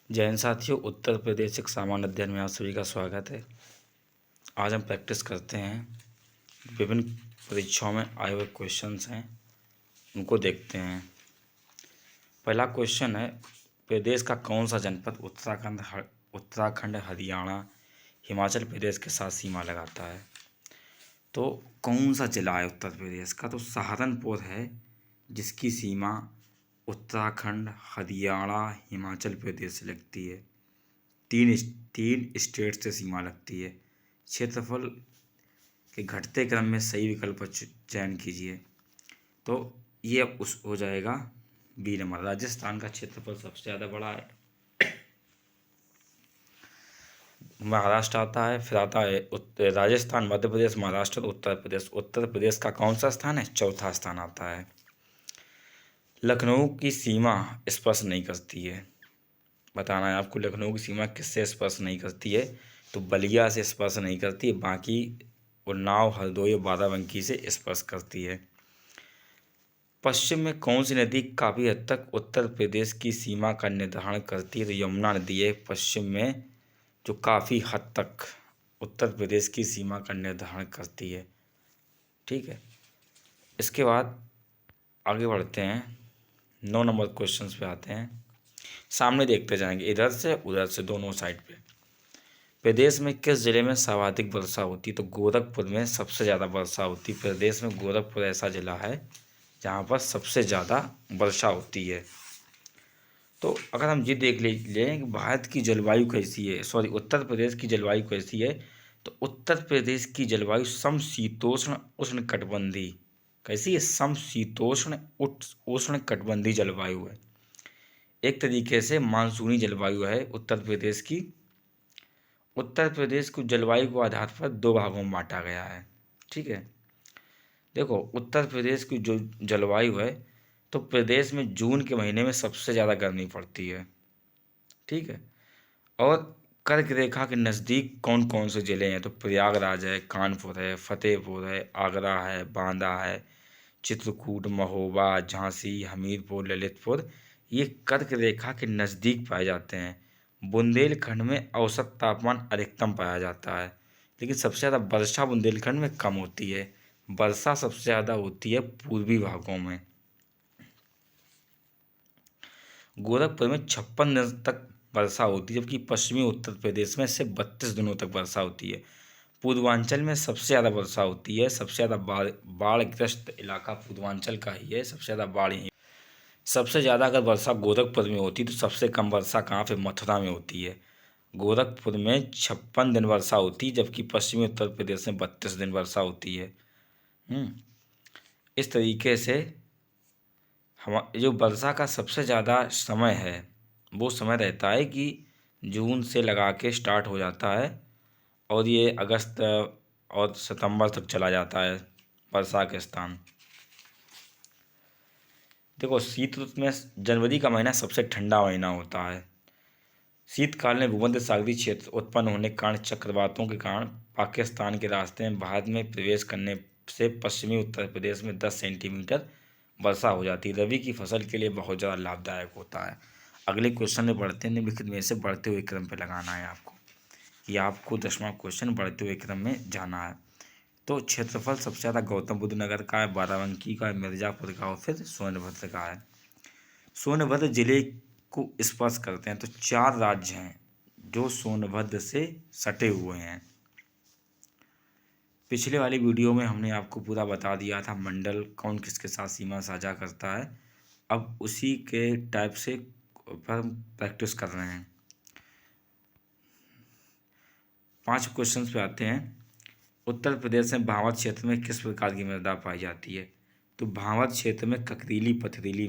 जय हिंद साथियों, उत्तर प्रदेश एक सामान्य अध्ययन में आप सभी का स्वागत है। आज हम प्रैक्टिस करते हैं। विभिन्न परीक्षाओं में आए हुए क्वेश्चंस हैं, उनको देखते हैं। पहला क्वेश्चन है, प्रदेश का कौन सा जनपद उत्तराखंड, हरियाणा, हिमाचल प्रदेश के साथ सीमा लगाता है? तो कौन सा जिला है उत्तर प्रदेश का? तो सहारनपुर है, जिसकी सीमा उत्तराखंड, हरियाणा, हिमाचल प्रदेश से लगती है। तीन स्टेट से सीमा लगती है। क्षेत्रफल के घटते क्रम में सही विकल्प का चयन कीजिए। तो ये अब उस हो जाएगा बी नंबर। राजस्थान का क्षेत्रफल सबसे ज़्यादा बड़ा है, महाराष्ट्र आता है, फिर आता है राजस्थान, मध्य प्रदेश, महाराष्ट्र, उत्तर प्रदेश। उत्तर प्रदेश का कौन सा स्थान है? चौथा स्थान आता है। लखनऊ की सीमा स्पर्श नहीं करती है। बताना है आपको, लखनऊ की सीमा किससे स्पर्श नहीं करती है? तो बलिया से स्पर्श नहीं करती है, बाकी उन्नाव, हरदोई और बाराबंकी से स्पर्श करती है। पश्चिम में कौन सी नदी काफ़ी हद तक उत्तर प्रदेश की सीमा का निर्धारण करती है? तो यमुना नदी है पश्चिम में, जो काफ़ी हद तक उत्तर प्रदेश की सीमा का निर्धारण करती है। ठीक है, इसके बाद आगे बढ़ते हैं, 9 नंबर क्वेश्चन पे आते हैं। सामने देखते जाएंगे, इधर से उधर से, दोनों साइड पे। प्रदेश में किस जिले में सर्वाधिक वर्षा होती है? तो गोरखपुर में सबसे ज़्यादा वर्षा होती है। प्रदेश में गोरखपुर ऐसा जिला है जहाँ पर सबसे ज़्यादा वर्षा होती है। तो अगर हम ये देख लें कि भारत की जलवायु कैसी है, सॉरी उत्तर प्रदेश की जलवायु कैसी है, तो उत्तर प्रदेश की जलवायु समशीतोष्ण उष्णकटिबंधीय। कैसी है? समशीतोष्ण उष्ण कटिबंधीय जलवायु है। एक तरीके से मानसूनी जलवायु है उत्तर प्रदेश की। उत्तर प्रदेश को जलवायु के आधार पर 2 भागों में बांटा गया है। ठीक है, देखो उत्तर प्रदेश की जो जलवायु है, तो प्रदेश में जून के महीने में सबसे ज़्यादा गर्मी पड़ती है। ठीक है, और कर्क रेखा के नज़दीक कौन कौन से ज़िले हैं? तो प्रयागराज है, कानपुर है, फतेहपुर है, आगरा है, बांदा है, चित्रकूट, महोबा, झांसी, हमीरपुर, ललितपुर, ये कर्क रेखा के नज़दीक पाए जाते हैं। बुंदेलखंड में औसत तापमान अधिकतम पाया जाता है, लेकिन सबसे ज़्यादा वर्षा बुंदेलखंड में कम होती है। वर्षा सबसे ज़्यादा होती है पूर्वी भागों में। गोरखपुर में 56 दिन तक वर्षा होती है, जबकि पश्चिमी उत्तर प्रदेश में सिर्फ 32 दिनों तक वर्षा होती है। पूर्वांचल में सबसे ज़्यादा वर्षा होती है। सबसे ज़्यादा बाढ़ग्रस्त इलाका पूर्वांचल का ही है, सबसे ज़्यादा बाढ़ ही। सबसे ज़्यादा अगर वर्षा गोरखपुर में होती तो सबसे कम वर्षा कहाँ पे? मथुरा में होती है। गोरखपुर में 56 दिन वर्षा होती, जबकि पश्चिमी उत्तर प्रदेश में 32 दिन वर्षा होती है। इस तरीके से हम जो वर्षा का सबसे ज़्यादा समय है, वो समय रहता है कि जून से लगा के स्टार्ट हो जाता है और ये अगस्त और सितंबर तक चला जाता है वर्षा के स्थान। देखो शीत ऋतु में जनवरी का महीना सबसे ठंडा महीना होता है। शीतकाल में भूमध्य सागरीय क्षेत्र उत्पन्न होने के कारण चक्रवातों के कारण पाकिस्तान के रास्ते में भारत में प्रवेश करने से पश्चिमी उत्तर प्रदेश में 10 सेंटीमीटर वर्षा हो जाती है। रबी की फसल के लिए बहुत ज़्यादा लाभदायक होता है। अगले क्वेश्चन में बढ़ते हैं। निम्नलिखित में से बढ़ते हुए क्रम पे लगाना है आपको। ये आपको 10वां क्वेश्चन बढ़ते हुए क्रम में जाना है। तो क्षेत्रफल सबसे ज़्यादा गौतम बुद्ध नगर का है, बाराबंकी का है, मिर्ज़ापुर का और फिर सोनभद्र का है। सोनभद्र जिले को स्पर्श करते हैं तो 4 राज्य हैं जो सोनभद्र से सटे हुए हैं। पिछले वाली वीडियो में हमने आपको पूरा बता दिया था मंडल कौन किसके साथ सीमा साझा करता है। अब उसी के टाइप से पर प्रैक्टिस कर रहे हैं। 5 क्वेश्चंस पे आते हैं। उत्तर प्रदेश में भांवत क्षेत्र में किस प्रकार की मृदा पाई जाती है? तो भांवत क्षेत्र में ककरीली पथरीली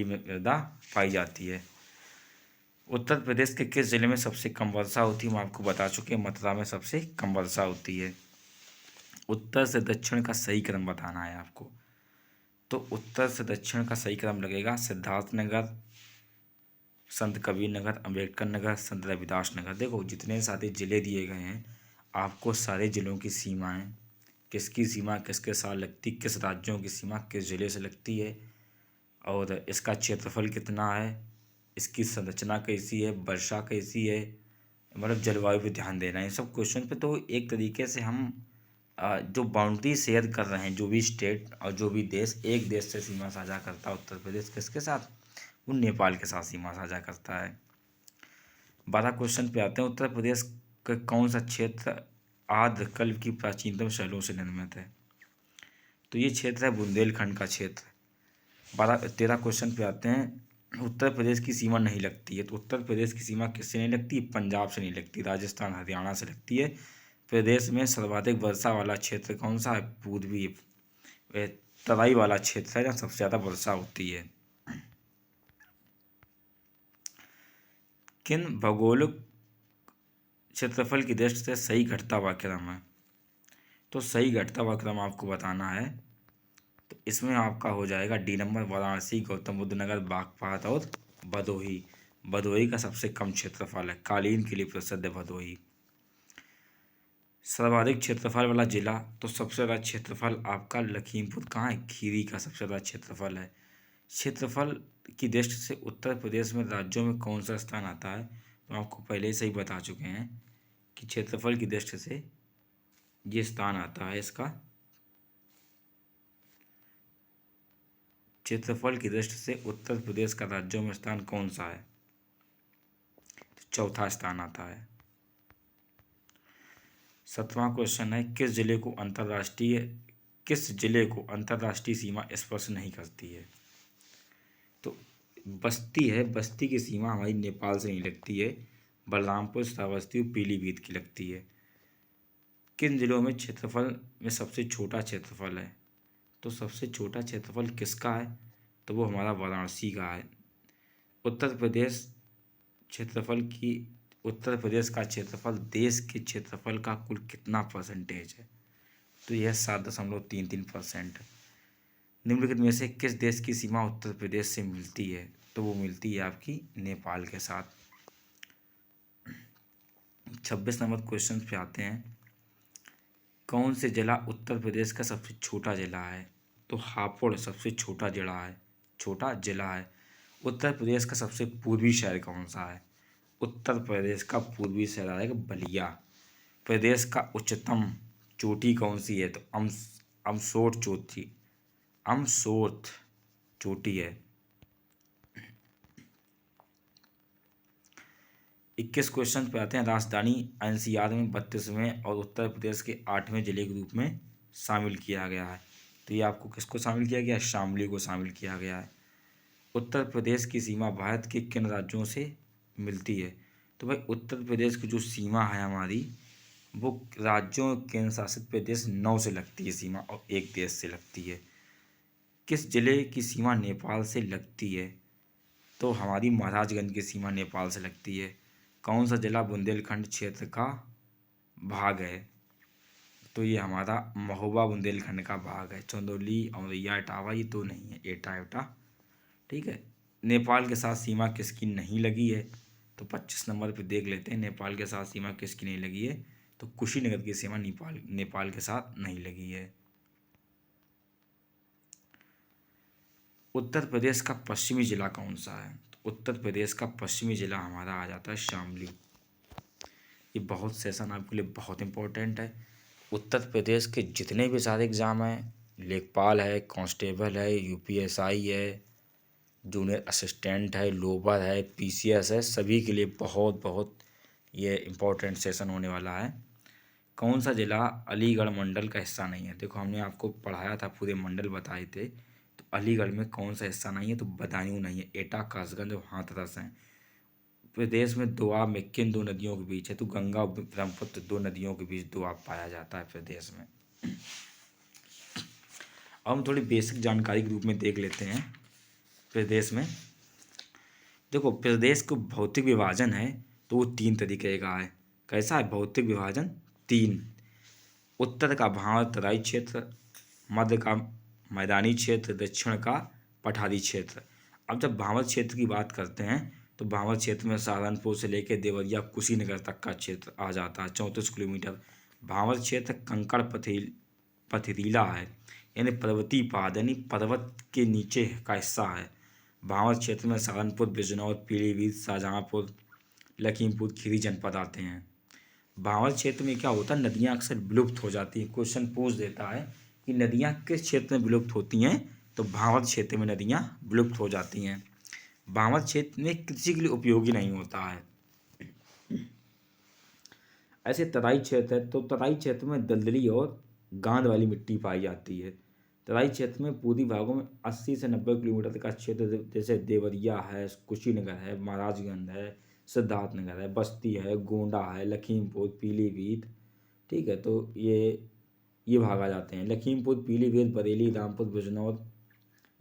मृदा पाई जाती है। उत्तर प्रदेश के किस जिले में सबसे कम वर्षा होती है? हम आपको बता चुके हैं, मथुरा में सबसे कम वर्षा होती है। उत्तर से दक्षिण का सही क्रम बताना है आपको। तो उत्तर से दक्षिण का सही क्रम लगेगा सिद्धार्थनगर, संत कबीर नगर, अम्बेडकर नगर, संत रविदास नगर। देखो जितने सारे ज़िले दिए गए हैं, आपको सारे ज़िलों की सीमाएं, किसकी सीमा किसके साथ लगती, किस राज्यों की सीमा किस ज़िले से लगती है और इसका क्षेत्रफल कितना है, इसकी संरचना कैसी है, वर्षा कैसी है, मतलब जलवायु पे ध्यान देना है इन सब क्वेश्चन पे। तो एक तरीके से हम जो बाउंड्री शेयर कर रहे हैं, जो भी स्टेट और जो भी देश एक देश से सीमा साझा करता है, उत्तर प्रदेश किसके साथ, वो नेपाल के साथ सीमा साझा करता है। 12 क्वेश्चन पे आते हैं। उत्तर प्रदेश का कौन सा क्षेत्र आर्द्रकल्प की प्राचीनतम शैलों से निर्मित है? तो ये क्षेत्र है बुंदेलखंड का क्षेत्र। 13 क्वेश्चन पे आते हैं। उत्तर प्रदेश की सीमा नहीं लगती है, तो उत्तर प्रदेश की सीमा किससे नहीं लगती? पंजाब से नहीं लगती, राजस्थान हरियाणा से लगती है। प्रदेश में सर्वाधिक वर्षा वाला क्षेत्र कौन सा है? पूर्वी तराई वाला क्षेत्र है जहाँ सबसे ज़्यादा वर्षा होती है। किन भौगोलिक क्षेत्रफल की दृष्टि से सही घटता हुआ क्रम है? तो सही घटता हुआ क्रम आपको बताना है, तो इसमें आपका हो जाएगा डी नंबर, वाराणसी, गौतम बुद्ध नगर, बागपत और भदोही। भदोही का सबसे कम क्षेत्रफल है, कालीन के लिए प्रसिद्ध है भदोही। सर्वाधिक क्षेत्रफल वाला जिला, तो सबसे ज़्यादा क्षेत्रफल आपका लखीमपुर कहाँ है? खीरी का सबसे ज़्यादा क्षेत्रफल है। क्षेत्रफल की दृष्टि से उत्तर प्रदेश में राज्यों में कौन सा स्थान आता है? तो आपको पहले ही सही बता चुके हैं कि क्षेत्रफल की दृष्टि से ये स्थान आता है इसका, क्षेत्रफल की दृष्टि से उत्तर प्रदेश का राज्यों में स्थान कौन सा है? तो चौथा स्थान आता है। 7वां क्वेश्चन है, किस जिले को अंतर्राष्ट्रीय सीमा स्पर्श नहीं करती है? तो बस्ती है, बस्ती की सीमा हमारी नेपाल से नहीं लगती है, बलरामपुर, श्रावस्ती और पीलीभीत की लगती है। किन जिलों में क्षेत्रफल में सबसे छोटा क्षेत्रफल है? तो सबसे छोटा क्षेत्रफल किसका है? तो वो हमारा वाराणसी का है। उत्तर प्रदेश का क्षेत्रफल देश के क्षेत्रफल का कुल कितना परसेंटेज है? तो यह 7.33%। निम्नलिखित में से किस देश की सीमा उत्तर प्रदेश से मिलती है? तो वो मिलती है आपकी नेपाल के साथ। 26 नंबर क्वेश्चन पे आते हैं। कौन से जिला उत्तर प्रदेश का सबसे छोटा जिला है? तो हापुड़ सबसे छोटा जिला है। उत्तर प्रदेश का सबसे पूर्वी शहर कौन सा है? उत्तर प्रदेश का पूर्वी शहर आएगा बलिया। प्रदेश का उच्चतम चोटी कौन सी है? तो अमसोठ चोटी है। 21 क्वेश्चन पे आते हैं। राजधानी एनसीआर में 32वें और उत्तर प्रदेश के 8वें जिले के रूप में शामिल किया गया है। तो ये आपको किसको शामिल किया गया है? शामली को शामिल किया गया है। उत्तर प्रदेश की सीमा भारत के किन राज्यों से मिलती है? तो भाई उत्तर प्रदेश की जो सीमा है हमारी, वो राज्यों केंद्र शासित प्रदेश 9 से लगती है सीमा, और एक देश से लगती है। किस जिले की सीमा नेपाल से लगती है? तो हमारी महाराजगंज की सीमा नेपाल से लगती है। कौन सा जिला बुंदेलखंड क्षेत्र का भाग है? तो ये हमारा महोबा बुंदेलखंड का भाग है। चंदौली, औरैया, इटावा ये तो नहीं है, एटा। ठीक है। नेपाल के साथ सीमा किसकी नहीं लगी है? तो 25 नंबर पे देख लेते हैं, नेपाल के साथ सीमा किसकी नहीं लगी है? तो कुशीनगर की सीमा नेपाल के साथ नहीं लगी है। उत्तर प्रदेश का पश्चिमी जिला कौन सा है? तो उत्तर प्रदेश का पश्चिमी जिला हमारा आ जाता है शामली। ये बहुत सेशन आपके लिए बहुत इंपॉर्टेंट है। उत्तर प्रदेश के जितने भी सारे एग्ज़ाम हैं, लेखपाल है, कांस्टेबल है, यूपीएसआई है, जूनियर असिस्टेंट है, लोबर है, पीसीएस है, सभी के लिए बहुत ये इम्पोर्टेंट सेशन होने वाला है। कौन सा जिला अलीगढ़ मंडल का हिस्सा नहीं है? देखो हमने आपको पढ़ाया था, पूरे मंडल बताए थे। तो अलीगढ़ में कौन सा हिस्सा नहीं है? तो बदायूं नहीं है, एटा, कासगंज और हाथरस हैं। प्रदेश में दोआब में किन दो नदियों के बीच है? तो गंगा और ब्रह्मपुत्र दो नदियों के बीच दोआब पाया जाता है प्रदेश में। अब हम थोड़ी बेसिक जानकारी के रूप में देख लेते हैं प्रदेश में। देखो प्रदेश को भौतिक विभाजन है तो वो 3 तरीके का है। कैसा है भौतिक विभाजन? 3। उत्तर का भावर तराई क्षेत्र, मध्य का मैदानी क्षेत्र, दक्षिण का पठारी क्षेत्र। अब जब भावर क्षेत्र की बात करते हैं तो भावर क्षेत्र में सहारनपुर से लेकर देवरिया, कुशीनगर तक का क्षेत्र आ जाता है, 34 किलोमीटर। भावर क्षेत्र कंकड़ पथरीला है, यानी पर्वतीय पहाड़ यानी पर्वत के नीचे का हिस्सा है। भांवत क्षेत्र में सहारनपुर, बिजनौर, पीलीभीत, शाहजहांपुर, लखीमपुर खीरी जनपद आते हैं। भांवत क्षेत्र में क्या होता है, नदियाँ अक्सर विलुप्त हो जाती हैं। क्वेश्चन पूछ देता है कि नदियाँ किस क्षेत्र में विलुप्त होती हैं, तो भांवत क्षेत्र में नदियाँ विलुप्त हो जाती हैं। भांवत क्षेत्र में कृषि के लिए उपयोगी नहीं होता है। ऐसे तराई क्षेत्र है, तो तराई क्षेत्र में दलदली और गांध वाली मिट्टी पाई जाती है। तराई क्षेत्र में पूर्वी भागों में 80 से 90 किलोमीटर का क्षेत्र, जैसे देवरिया है, कुशीनगर है, महाराजगंज है, सिद्धार्थनगर है, बस्ती है, गोंडा है, लखीमपुर, पीलीभीत, ठीक है। तो ये भाग आ जाते हैं। लखीमपुर, पीलीभीत, बरेली, रामपुर, बिजनौर,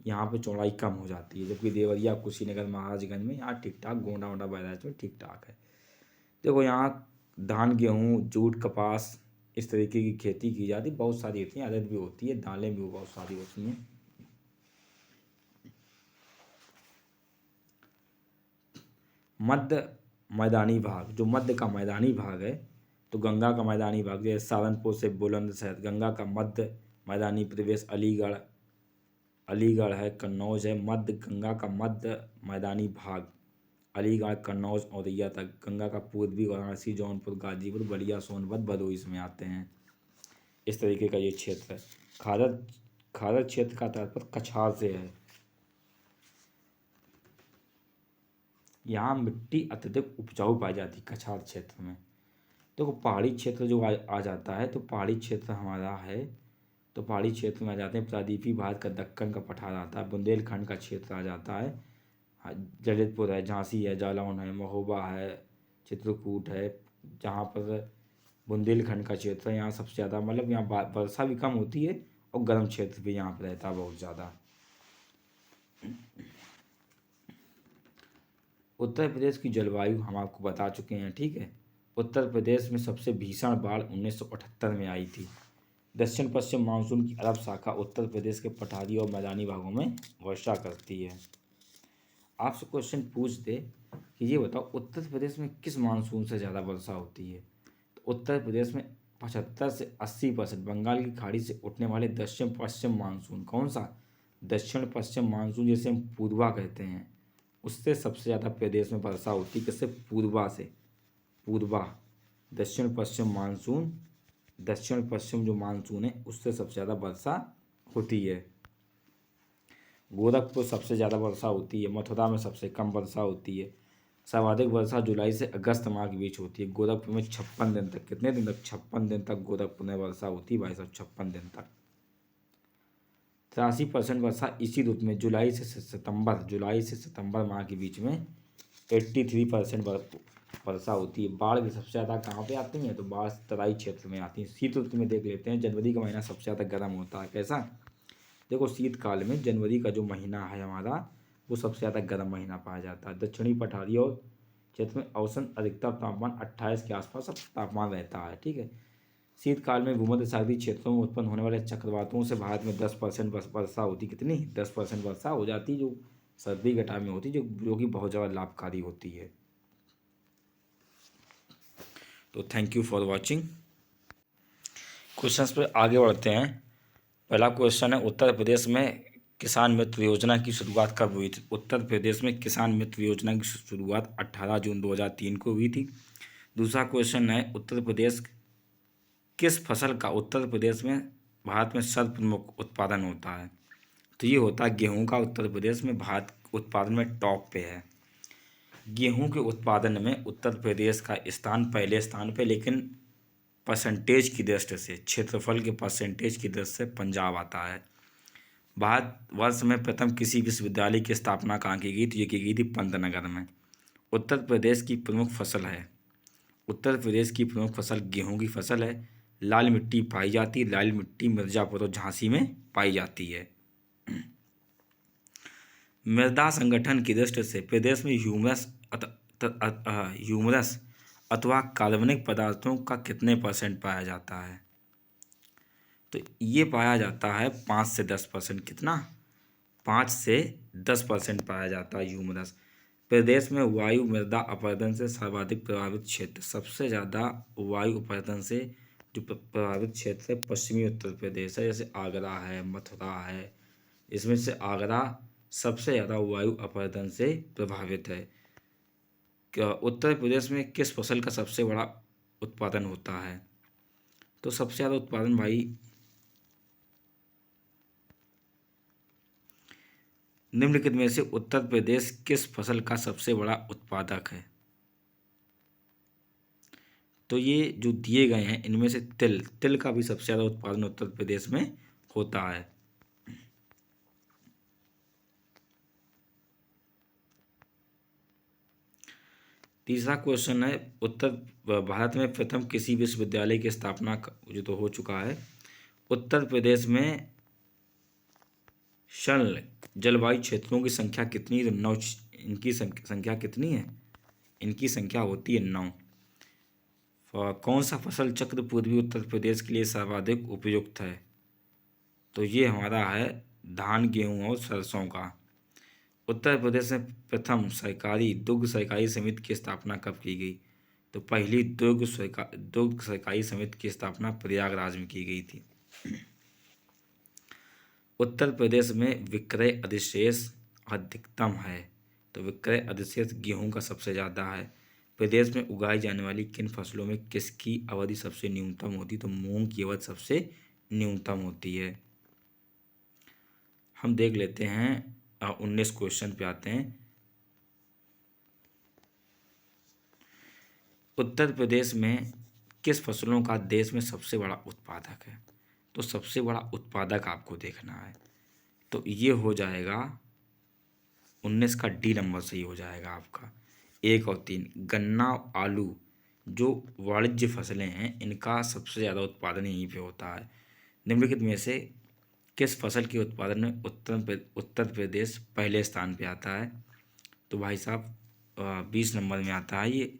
यहाँ पे चौड़ाई कम हो जाती है, जबकि देवरिया, कुशीनगर, महाराजगंज में यहाँ ठीक ठाक, गोंडा वोंडा बहराइच में ठीक ठाक है। देखो यहाँ धान, गेहूँ, जूट, कपास, इस तरीके की खेती की जाती है। बहुत सारी होती हैं, अदरक भी होती है, दालें भी बहुत सारी होती हैं। मध्य मैदानी भाग, जो मध्य का मैदानी भाग है, तो गंगा का मैदानी भाग जैसे सहारनपुर से बुलंदशहर, गंगा का मध्य मैदानी प्रदेश अलीगढ़ है, कन्नौज है। मध्य गंगा का मध्य मैदानी भाग अलीगढ़, कन्नौज, औरैया तक। गंगा का पूर्वी वाराणसी, जौनपुर, गाजीपुर, बलिया, सोनभद्र, भदोही इसमें आते हैं। इस तरीके का ये क्षेत्र है। खारद क्षेत्र का तात्पर्य कछार से है। यहाँ मिट्टी अत्यधिक उपजाऊ पाई जाती है कछार क्षेत्र में। देखो पहाड़ी क्षेत्र जो आ जाता है, तो पहाड़ी क्षेत्र हमारा है, तो पहाड़ी क्षेत्र में आ जाते हैं प्रादीपी भारत का दक्कन का पठार आता है, बुंदेलखंड का क्षेत्र आ जाता है, ललितपुर है, झांसी है, जालौन है, महोबा है, चित्रकूट है। जहाँ पर बुंदेलखंड का क्षेत्र है, यहाँ सबसे ज़्यादा, मतलब यहाँ वर्षा भी कम होती है और गर्म क्षेत्र भी यहाँ पर रहता है बहुत ज़्यादा। उत्तर प्रदेश की जलवायु हम आपको बता चुके हैं, ठीक है। उत्तर प्रदेश में सबसे भीषण बाढ़ 1978 में आई थी। दक्षिण पश्चिम मानसून की अरब शाखा उत्तर प्रदेश के पठारी और मैदानी भागों में वर्षा करती है। आपसे क्वेश्चन पूछ दे कि ये बताओ उत्तर प्रदेश में किस मानसून से ज़्यादा वर्षा होती है, तो उत्तर प्रदेश में 75 से 80% बंगाल की खाड़ी से उठने वाले दक्षिण पश्चिम मानसून, कौन सा, दक्षिण पश्चिम मानसून जिसे हम पूर्वा कहते हैं, उससे सबसे ज़्यादा प्रदेश में वर्षा होती है। किससे, पूर्वा से, पूर्वा, दक्षिण पश्चिम मानसून, दक्षिण पश्चिम जो मानसून है उससे सबसे ज़्यादा वर्षा होती है। गोरखपुर सबसे ज़्यादा वर्षा होती है, मथुरा में सबसे कम वर्षा होती है। सर्वाधिक वर्षा जुलाई से अगस्त माह के बीच होती है। गोरखपुर में 56 दिन तक, कितने दिन तक, 56 दिन तक गोरखपुर में वर्षा होती है भाई साहब, 56 दिन तक। 83% वर्षा इसी ऋतु में जुलाई से सितंबर माह के बीच में 83% वर्षा होती है। बाढ़ भी सबसे ज़्यादा कहाँ पे आती है, तो बाढ़ तराई क्षेत्र में आती है। शीत ऋतु में देख लेते हैं, जनवरी का महीना सबसे ज़्यादा गर्म होता है। कैसा, देखो शीतकाल में जनवरी का जो महीना है हमारा, वो सबसे ज़्यादा गर्म महीना पाया जाता है। दक्षिणी पठारी और क्षेत्र में औसत अधिकतम तापमान 28 के आसपास तापमान रहता है, ठीक है। शीतकाल में भूमध्य सागरीय क्षेत्रों में उत्पन्न होने वाले चक्रवातों से भारत में 10% वर्षा होती, कितनी, 10% वर्षा हो जाती, जो सर्दी के टाइम में होती, जो कि बहुत ज़्यादा लाभकारी होती है। तो thank you for watching. Questions पे आगे बढ़ते हैं। पहला क्वेश्चन है, उत्तर प्रदेश में किसान मित्र योजना की शुरुआत कब हुई थी। उत्तर प्रदेश में किसान मित्र योजना की शुरुआत 18 जून 2003 को हुई थी। दूसरा क्वेश्चन है, उत्तर प्रदेश किस फसल का उत्तर प्रदेश में भारत में सर्वप्रमुख उत्पादन होता है, तो ये होता है गेहूं का। उत्तर प्रदेश में भारत उत्पादन में टॉप पे है। गेहूं के उत्पादन में उत्तर प्रदेश का स्थान पहले स्थान पे, लेकिन परसेंटेज की दृष्टि से, क्षेत्रफल के परसेंटेज की दृष्टि से पंजाब आता है। भारतवर्ष में प्रथम किसी विश्वविद्यालय की स्थापना कहाँ की गई, तो ये की गई थी पंतनगर में। उत्तर प्रदेश की प्रमुख फसल है, उत्तर प्रदेश की प्रमुख फसल गेहूं की फसल है। लाल मिट्टी पाई जाती है, लाल मिट्टी मिर्ज़ापुर और झांसी में पाई जाती है। मृदा संगठन की दृष्टि से प्रदेश में ह्यूमरस अथवा कार्बनिक पदार्थों का कितने % पाया जाता है, तो ये पाया जाता है 5 से 10%। कितना, 5 से 10% पाया जाता है ह्यूमरस। प्रदेश में वायु मृदा अपरदन से सर्वाधिक प्रभावित क्षेत्र, सबसे ज़्यादा वायु अपरदन से जो प्रभावित क्षेत्र है पश्चिमी उत्तर प्रदेश है। जैसे आगरा है, मथुरा है, इसमें से आगरा सबसे ज़्यादा वायु अपरदन से प्रभावित है? क्या उत्तर प्रदेश में किस फसल का सबसे बड़ा उत्पादन होता है? तो सबसे ज़्यादा उत्पादन भाई निम्नलिखित में से उत्तर प्रदेश किस फसल का सबसे बड़ा उत्पादक है? तो ये जो दिए गए हैं इनमें से तिल का भी सबसे ज़्यादा उत्पादन उत्तर प्रदेश में होता है। तीसरा क्वेश्चन है, उत्तर भारत में प्रथम किसी विश्वविद्यालय की स्थापना जो तो हो चुका है। उत्तर प्रदेश में शल्य जलवायु क्षेत्रों की संख्या कितनी? तो 9। इनकी संख्या कितनी है? इनकी संख्या होती है 9। कौन सा फसल चक्र पूर्वी उत्तर प्रदेश के लिए सर्वाधिक उपयुक्त है? तो ये हमारा है धान, गेहूं और सरसों का। उत्तर प्रदेश में प्रथम सहकारी दुग्ध सहकारी समिति की स्थापना कब की गई? तो पहली दुग्ध सहकारी समिति की स्थापना प्रयागराज में की गई थी। उत्तर प्रदेश में विक्रय अधिशेष अधिकतम है। तो विक्रय अधिशेष गेहूं का सबसे ज़्यादा है। प्रदेश में उगाई जाने वाली किन फसलों में किसकी अवधि सबसे न्यूनतम होती है? तो मूंग की अवधि सबसे न्यूनतम होती है। हम देख लेते हैं 19 क्वेश्चन पे आते हैं। उत्तर प्रदेश में किस फसलों का देश में सबसे बड़ा उत्पादक है? तो सबसे बड़ा उत्पादक आपको देखना है, तो ये हो जाएगा 19 का डी नंबर सही हो जाएगा आपका। 1 और 3 गन्ना, आलू जो वाणिज्य फसलें हैं इनका सबसे ज़्यादा उत्पादन यहीं पे होता है। निम्नलिखित में से किस फसल के उत्पादन में उत्तर प्रदेश पहले स्थान पे आता है? तो भाई साहब 20 नंबर में आता है ये।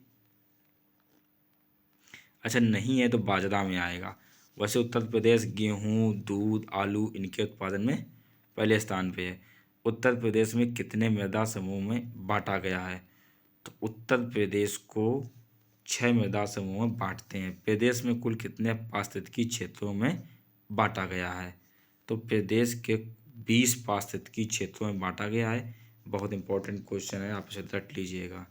अच्छा नहीं है तो बाजरा में आएगा। वैसे उत्तर प्रदेश गेहूं, दूध, आलू इनके उत्पादन में पहले स्थान पे है। उत्तर प्रदेश में कितने मृदा समूह में बांटा गया है? तो उत्तर प्रदेश को 6 मृदा समूह में बांटते हैं। प्रदेश में कुल कितने पारिस्थितिकी क्षेत्रों में बांटा गया है? तो प्रदेश के 20 पारिस्थितिकी क्षेत्रों में बांटा गया है। बहुत इंपॉर्टेंट क्वेश्चन है, आप इसे रट लीजिएगा।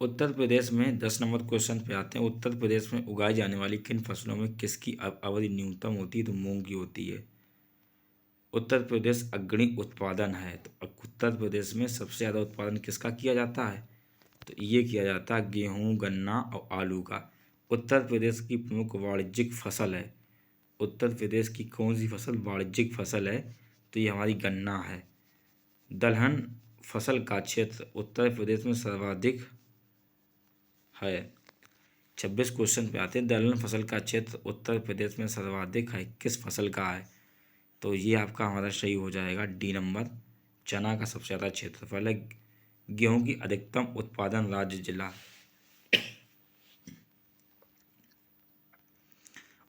उत्तर प्रदेश में 10 नंबर क्वेश्चन पे आते हैं। उत्तर प्रदेश में उगाई जाने वाली किन फसलों में किसकी अवधि न्यूनतम होती है? तो मूंग की होती है। उत्तर प्रदेश अग्रणी उत्पादन है, तो उत्तर प्रदेश में सबसे ज़्यादा उत्पादन किसका किया जाता है? तो ये किया जाता है गेहूं, गन्ना और आलू का। उत्तर प्रदेश की प्रमुख वाणिज्यिक फसल है। उत्तर प्रदेश की कौन सी फसल वाणिज्यिक फसल है? तो ये हमारी गन्ना है। दलहन फसल का क्षेत्र उत्तर प्रदेश में सर्वाधिक है। 26 क्वेश्चन पे आते हैं। दलहन फसल का क्षेत्र उत्तर प्रदेश में सर्वाधिक है, किस फसल का है? तो ये आपका हमारा सही हो जाएगा डी नंबर, चना का सबसे ज़्यादा क्षेत्रफल है। गेहूं की अधिकतम उत्पादन राज्य जिला?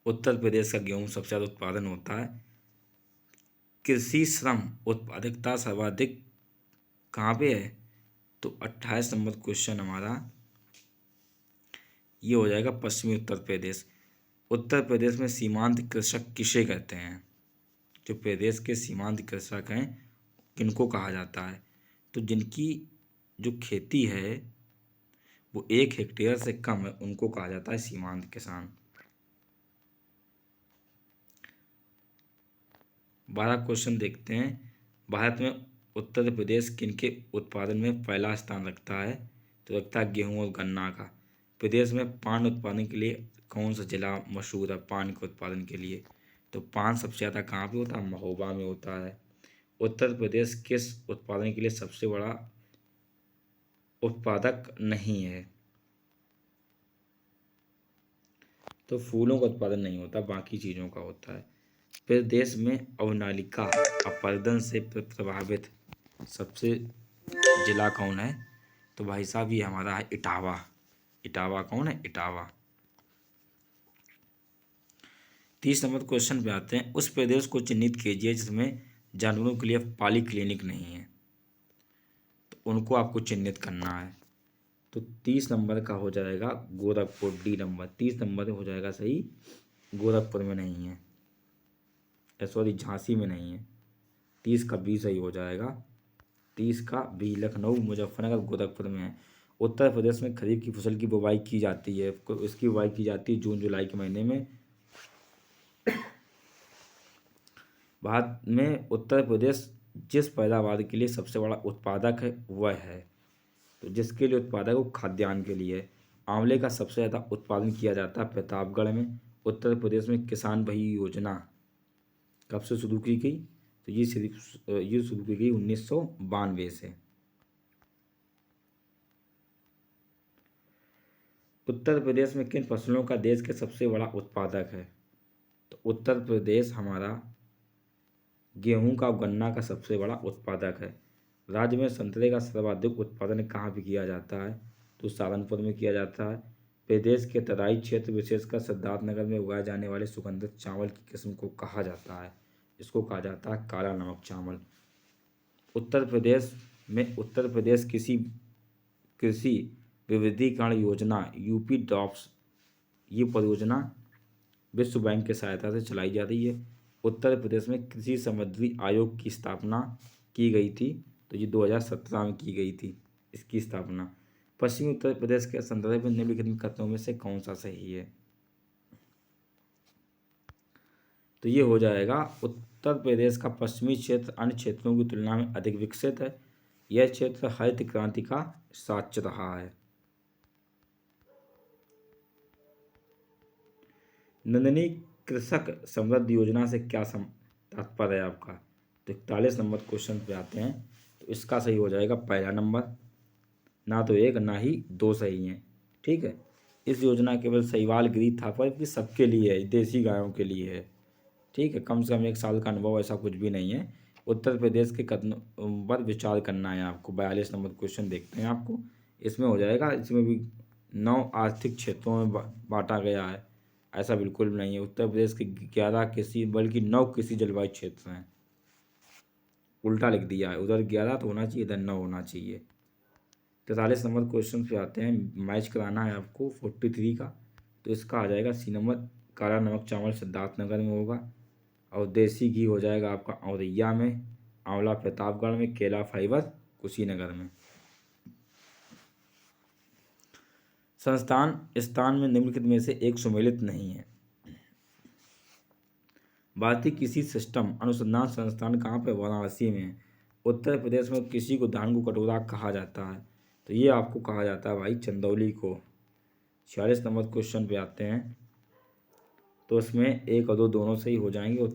उत्तर प्रदेश का गेहूं सबसे ज़्यादा उत्पादन होता है। कृषि श्रम उत्पादकता सर्वाधिक कहाँ पे है? तो 28 नंबर क्वेश्चन हमारा ये हो जाएगा पश्चिमी उत्तर प्रदेश। उत्तर प्रदेश में सीमांत कृषक किसे कहते हैं? जो प्रदेश के सीमांत कृषक हैं किनको कहा जाता है? तो जिनकी जो खेती है वो 1 हेक्टेयर से कम है उनको कहा जाता है सीमांत किसान। 12 क्वेश्चन देखते हैं। भारत में उत्तर प्रदेश किनके उत्पादन में पहला स्थान रखता है? तो रखता है गेहूं और गन्ना का। प्रदेश में पान उत्पादन के लिए कौन सा जिला मशहूर है पान के उत्पादन के लिए? तो पान सबसे ज़्यादा कहाँ पे होता है? महोबा में होता है। उत्तर प्रदेश किस उत्पादन के लिए सबसे बड़ा उत्पादक नहीं है? तो फूलों का उत्पादन नहीं होता, बाकी चीज़ों का होता है। प्रदेश में अवनालिका अपरदन से प्रभावित सबसे जिला कौन है? तो भाई साहब ये हमारा है इटावा। इटावा कौन है? इटावा। 30 नंबर क्वेश्चन पे आते हैं। उस प्रदेश को चिन्हित कीजिए जिसमें जानवरों के लिए पाली क्लिनिक नहीं है। तो उनको आपको चिन्हित करना है। तो 30 नंबर का हो जाएगा गोरखपुर, डी नंबर। 30 नंबर हो जाएगा सही, गोरखपुर में नहीं है। सॉरी झांसी में नहीं है, 30 का बी सही हो जाएगा, 30 का बी लखनऊ, मुजफ्फरनगर, गोरखपुर में है। उत्तर प्रदेश में खरीफ की फसल की बुवाई की जाती है, इसकी बुवाई की जाती है जून जुलाई के महीने में। भारत में उत्तर प्रदेश जिस पैदावार के लिए सबसे बड़ा उत्पादक है वह है, तो जिसके लिए उत्पादक वो खाद्यान्न के लिए। आंवले का सबसे ज़्यादा उत्पादन किया जाता है प्रतापगढ़ में। उत्तर प्रदेश में किसान भाई योजना कब से शुरू की गई, तो ये शुरू की गई 1992 से। उत्तर प्रदेश में किन फसलों का देश के सबसे बड़ा उत्पादक है, तो उत्तर प्रदेश हमारा गेहूं का और गन्ना का सबसे बड़ा उत्पादक है। राज्य में संतरे का सर्वाधिक उत्पादन कहाँ पे किया जाता है, तो सहारनपुर में किया जाता है। प्रदेश के तराई क्षेत्र विशेषकर सिद्धार्थनगर में उगाए जाने वाले सुगंधित चावल की किस्म को कहा जाता है, इसको कहा जाता है काला नमक चावल। उत्तर प्रदेश में उत्तर प्रदेश कृषि विविधीकरण योजना यूपी ड्रॉप्स, ये परियोजना विश्व बैंक की सहायता से चलाई जा रही है। उत्तर प्रदेश में कृषि समृद्धि आयोग की स्थापना की गई थी, तो ये 2017 में की गई थी इसकी स्थापना। पश्चिमी उत्तर प्रदेश के संदर्भ में निम्नलिखित कथनों में से कौन सा सही है, तो ये हो जाएगा उत्तर प्रदेश का पश्चिमी क्षेत्र अन्य क्षेत्रों की तुलना में अधिक विकसित है। यह क्षेत्र हरित क्रांति का साक्ष्य रहा है। नंदनी कृषक समृद्धि योजना से क्या तात्पर्य है आपका, तो 41 नंबर क्वेश्चन पे आते हैं, तो इसका सही हो जाएगा पहला नंबर, ना तो एक ना ही दो सही हैं। ठीक है, इस योजना केवल साहिवाल गिरी थापर की सबके लिए है, देसी गायों के लिए है। ठीक है, कम से कम 1 साल का अनुभव, ऐसा कुछ भी नहीं है। उत्तर प्रदेश के कथनों पर विचार करना है आपको। 42 नंबर क्वेश्चन देखते हैं आपको, इसमें हो जाएगा। इसमें भी 9 आर्थिक क्षेत्रों में बांटा गया है, ऐसा बिल्कुल नहीं है। उत्तर प्रदेश के 11 कृषि बल्कि 9 कृषि जलवायु क्षेत्र हैं, उल्टा लिख दिया है, उधर 11 तो होना चाहिए, इधर 9 होना चाहिए। 43 नंबर क्वेश्चन पे आते हैं, मैच कराना है आपको 43 का, तो इसका आ जाएगा सी नंबर, काला नमक चावल सिद्धार्थनगर में होगा, और देसी घी हो जाएगा आपका औरैया में, आंवला प्रतापगढ़ में, केला फाइबर कुशीनगर में। संस्थान स्थान में निम्नलिखित में से एक सुमेलित नहीं है। भारतीय कृषि सिस्टम अनुसंधान संस्थान कहाँ पे, वाराणसी में। उत्तर प्रदेश में कृषि को धान को कटोरा कहा जाता है, तो ये आपको कहा जाता है भाई चंदौली को। 46 नंबर क्वेश्चन पे आते हैं, तो इसमें 1 और 2 दोनों सही हो जाएंगे।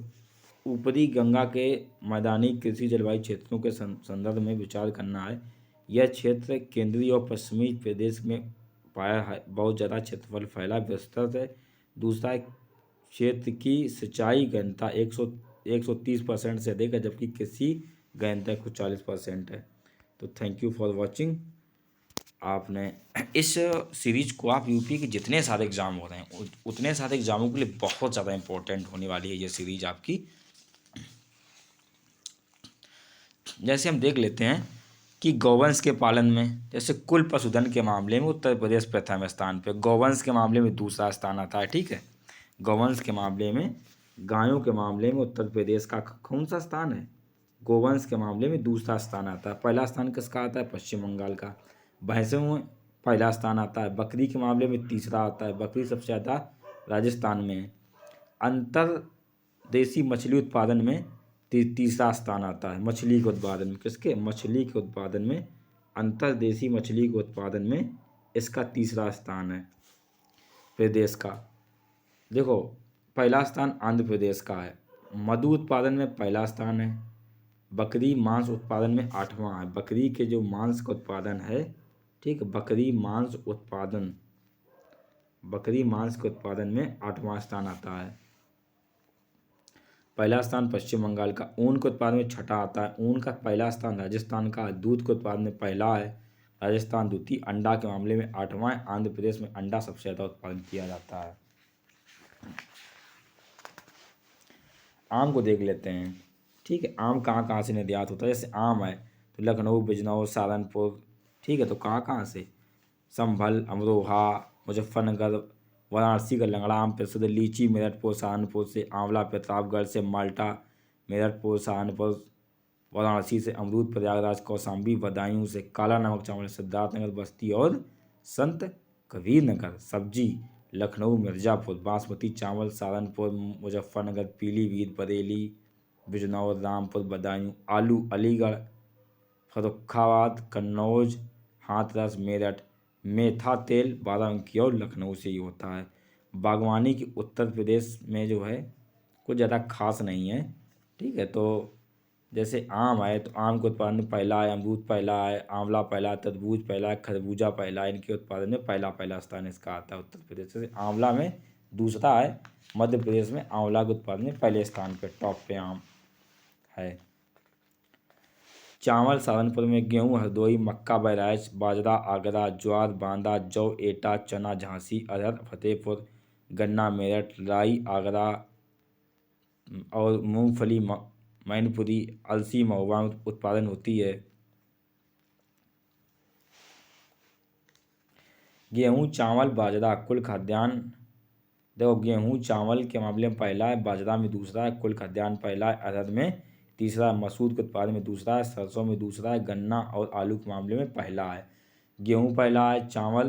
ऊपरी गंगा के मैदानी कृषि जलवायु क्षेत्रों के संदर्भ में विचार करना है। यह क्षेत्र केंद्रीय और पश्चिमी प्रदेश में पाया है, बहुत ज़्यादा क्षेत्रफल फैला विस्तृत है। दूसरा, क्षेत्र की सिंचाई गहनता 130% से अधिक है, जबकि कृषि गहनता 40% है। तो थैंक यू फॉर वॉचिंग। आपने इस सीरीज को आप यूपी के जितने सारे एग्ज़ाम हो रहे हैं उतने सारे एग्ज़ामों के लिए बहुत ज़्यादा इम्पोर्टेंट होने वाली है ये सीरीज आपकी। जैसे हम देख लेते हैं कि गौवंश के पालन में, जैसे कुल पशुधन के मामले में उत्तर प्रदेश प्रथम स्थान पे, गौवंश के मामले में दूसरा स्थान आता है। ठीक है, गौवंश के मामले में, गायों के मामले में उत्तर प्रदेश का कौन सा स्थान है, गौवंश के मामले में दूसरा स्थान आता है। पहला स्थान किसका आता है, पश्चिम बंगाल का। भैंसों में पहला स्थान आता है। बकरी के मामले में तीसरा आता है, बकरी सबसे ज़्यादा राजस्थान में है। अंतर्देशीय मछली उत्पादन में तीसरा स्थान आता है। मछली के उत्पादन में, किसके, मछली के उत्पादन में, अंतर्देशीय मछली के उत्पादन में इसका तीसरा स्थान है प्रदेश का। देखो, पहला स्थान आंध्र प्रदेश का है। मधु उत्पादन में पहला स्थान है। बकरी मांस उत्पादन में 8वां है। बकरी के जो मांस का उत्पादन है, ठीक है, बकरी मांस के उत्पादन में 8वां स्थान आता है। पहला स्थान पश्चिम बंगाल का। ऊन के उत्पादन में छठा आता है। ऊन का पहला स्थान राजस्थान का। दूध के उत्पादन में पहला है राजस्थान, द्वितीय। अंडा के मामले में 8वां है। आंध्र प्रदेश में अंडा सबसे ज़्यादा उत्पादन किया जाता है। आम को देख लेते हैं। ठीक है, आम कहाँ कहाँ से निर्यात होता है। जैसे आम है तो लखनऊ, बिजनौर, सहारनपुर। ठीक है, तो कहाँ कहाँ से, संभल, अमरोहा, मुजफ्फरनगर, वाराणसी का लंगड़ा आम प्रसिद्ध, लीची मेरठपुर सहारनपुर से, आंवला प्रतापगढ़ से, माल्टा मेरठपुर सहारनपुर, वाराणसी से, अमरूद प्रयागराज कौशाम्बी बदायूं से, काला नमक चावल सिद्धार्थनगर बस्ती और संत कबीर नगर। सब्जी लखनऊ मिर्ज़ापुर, बासमती चावल सहारनपुर मुजफ्फरनगर पीलीभीत बरेली बिजनौर रामपुर बदायूं। आलू अलीगढ़ फर्रुखाबाद कन्नौज हाथरस मेरठ। मेथा तेल बाराबंकी और लखनऊ से ही होता है। बागवानी की उत्तर प्रदेश में जो है कुछ ज़्यादा खास नहीं है, ठीक है। तो जैसे आम है तो आम के उत्पादन में पहला है, अमरूद पहला है, आंवला पहला है, तरबूज पहला है, खरबूजा पहला है। इनके उत्पादन में पहला स्थान इसका आता है उत्तर प्रदेश से। आंवला में दूसरा है, मध्य प्रदेश में आंवला के उत्पादन में पहले स्थान पे टॉप पे आम है। चावल सहारनपुर में, गेहूँ हरदोई, मक्का बहराइच, बाजरा आगरा, ज्वार बांदा, जौ एटा, चना झांसी, अरहर फतेहपुर, गन्ना मेरठ, राई आगरा और मूंगफली मैनपुरी, अलसी महुआ उत्पादन होती है। गेहूँ चावल बाजरा कुल खाद्यान्न, देखो गेहूँ चावल के मामले में पहला है, बाजरा में दूसरा है, कुल खाद्यान्न पहला है, अरहर में तीसरा है, मसूर के उत्पादन में दूसरा है, सरसों में दूसरा है, गन्ना और आलू के मामले में पहला है। गेहूँ पहला है, चावल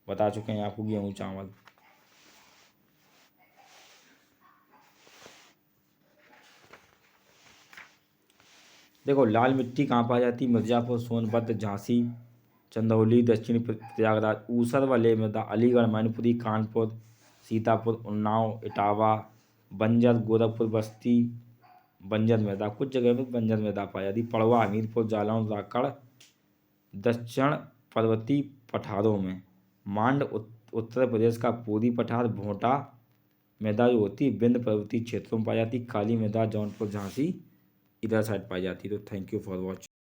बता चुके हैं आपको, गेहूँ चावल। देखो लाल मिट्टी कहाँ पाई जाती है? मिर्ज़ापुर सोनभद्र झांसी चंदौली दक्षिणी प्रयागराज। ऊसर व लेह मृदा अलीगढ़ मैनपुरी कानपुर सीतापुर उन्नाव इटावा। बंजर गोरखपुर बस्ती बंजर मृदा, कुछ जगह पर बंजर मृदा पाई जाती। पड़वा हमीरपुर जालौन राकड़ दक्षिण पर्वतीय पठारों में। मांड उत्तर प्रदेश का पूर्वी पठार। भोटा मृदा जो होती है विंध्य पर्वतीय क्षेत्रों में पाई जाती। काली मृदा जौनपुर झांसी इधर साइड पाई जाती है। तो थैंक यू फॉर वॉचिंग।